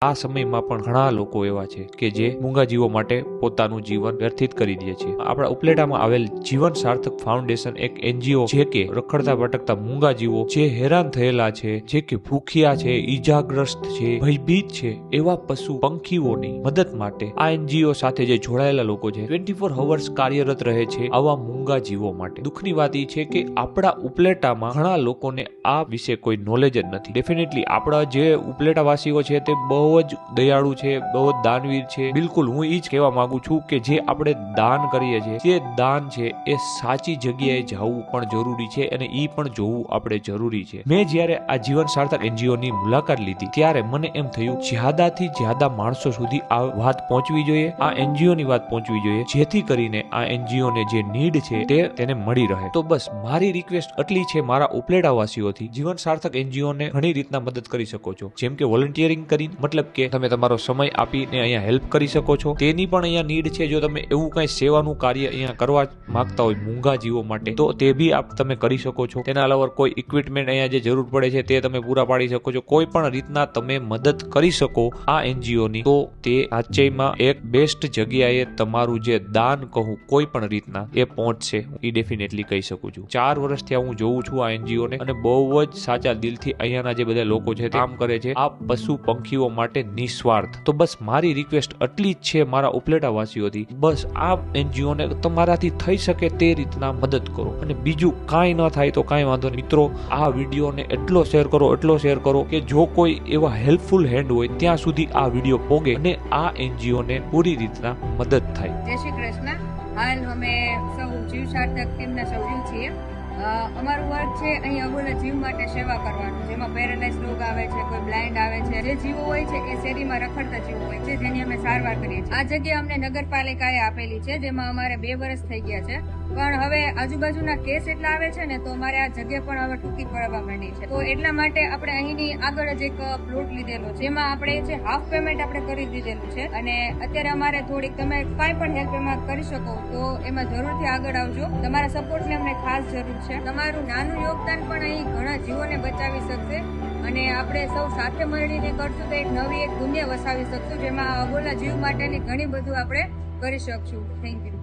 આ સમયમાં પણ ઘણા લોકો એવા છે કે જે મૂંગા જીવો માટે પોતાનું જીવન વ્યર્થિત કરી દે છે। આપણા ઉપલેટામાં આવેલ જીવન સાર્થક ફાઉન્ડેશન એક NGO છે કે રખડતા ભટકતા મૂંગા જીવો જે હેરાન થયેલા છે, જે કે ભૂખ્યા છે, ઈજાગ્રસ્ત છે, ભયભીત છે, એવા પશુ પંખીઓની મદદ માટે આ NGO સાથે જે જોડાયેલા લોકો છે 24 અવર્સ કાર્યરત રહે છે આવા મૂંગા જીવો માટે। દુઃખની વાત એ છે કે આપણા ઉપલેટામાં ઘણા લોકોને આ વિશે કોઈ નોલેજ જ નથી। ડેફિનેટલી આપણા જે ઉપલેટા વાસીઓ છે તે બહુ જ દયાળુ છે, બહુ જ દાનવીર છે। બિલકુલ હું એ જ કહેવા માંગુ છું કે જે આપણે દાન કરીએ છીએ, જે દાન છે એ સાચી જગ્યાએ જવું પણ જરૂરી છે અને એ પણ જોવું આપણે જરૂરી છે। મેં જ્યારે આ જીવન સાર્થક NGO ની મુલાકાત લીધી ત્યારે મને એમ થયું જ્યાદાથી જ્યાદા માણસો સુધી આ વાત પહોંચવી જોઈએ, આ NGO ની વાત પહોંચવી જોઈએ, જેથી કરીને આ NGO ને જે નીડ છે તેને મળી રહે। તો બસ મારી રિક્વેસ્ટ આટલી છે મારા ઉપલેટા વાસીઓથી, જીવન સાર્થક NGO ને ઘણી રીતના મદદ કરી શકો છો, જેમ કે વોલન્ટિયરિંગ કરીને, મતલબ કે તમે તમારો સમય આપીને અહીંયા હેલ્પ કરી શકો છો, તેની પણ અહીંયા નીડ છે। જો તમે એવું કઈ સેવાનું કાર્ય અહીંયા કરવા માંગતા હોય મૂંગા જીવો માટે તો તે બી તમે કરી શકો છો। તેના અલાવા કોઈ ઇક્વિપમેન્ટ અહીંયા જે જરૂર પડે છે તે તમે પૂરા પાડી શકો છો। કોઈ પણ રીતના તમે મદદ કરી શકો આ NGO ની, તો તે સાચેમાં એક બેસ્ટ જગ્યાએ તમારું જે દાન કહું કોઈ પણ રીતના એ પહોંચશે, એ ડેફિનેટલી કહી શકું છું। 4 વર્ષથી હું જોઉં છું આ NGO ને અને બહુ જ સાચા દિલથી અહીંયાના જે બધા લોકો છે કામ કરે છે આ પશુ પંખીઓ માટે નિસ્વાર્થ। તો બસ મારી રિક્વેસ્ટ આટલી જ છે મારા ઉપલેટા વાસીઓથી, બસ આ NGO ને તમારાથી થઈ શકે તે રીતના મદદ કરો। અને બીજું કાંઈ ન થાય તો કાંઈ વાંધો નહીં મિત્રો, આ વિડીયોને એટલો શેર કરો કે જો કોઈ એવા હેલ્પફુલ હેન્ડ હોય ત્યાં સુધી આ વિડીયો પોગે અને આ NGO ને પૂરી રીતના મદદ થાય। જય શ્રી કૃષ્ણ। હાલ અમે સૌ જીવ સાર્થક ટીમના સભ્યો છીએ। અમારું વર્ક છે અહીં અબોલા જીવ માટે સેવા કરવાનું, જેમાં પેરાલાઇઝ રોગ આવે છે, કોઈ બ્લાઇન્ડ આવે છે, જે જીવો હોય છે એ શેરીમાં રખડતા જીવો હોય છે જેની અમે સારવાર કરીએ છીએ। આ જગ્યા અમને નગરપાલિકાએ આપેલી છે, જેમાં અમારે 2 વર્ષ થઈ ગયા છે, પણ હવે આજુબાજુના કેસ એટલા આવે છે ને તો અમારે આ જગ્યા પણ હવે ટૂંકી પડવા માંડી છે। તો એટલા માટે આપણે અહીંની આગળ જ એક પ્લોટ લીધેલો છે, જેમાં આપણે છે હાફ પેમેન્ટ આપણે કરી દીધેલું છે અને અત્યારે અમારે થોડીક તમે કાંઈ પણ હેલ્પ એમાં કરી શકો તો એમાં જરૂરથી આગળ આવજો। તમારા સપોર્ટની અમને ખાસ જરૂર છે। તમારું નાનું યોગદાન પણ અહીં ઘણા જીવોને બચાવી શકશે અને આપણે સૌ સાથે મળીને કરશું તો એક નવી એક દુનિયા વસાવી શકશું, જેમાં અબોલા જીવ માટેની ઘણી બધું આપણે કરી શકશું। Thank you.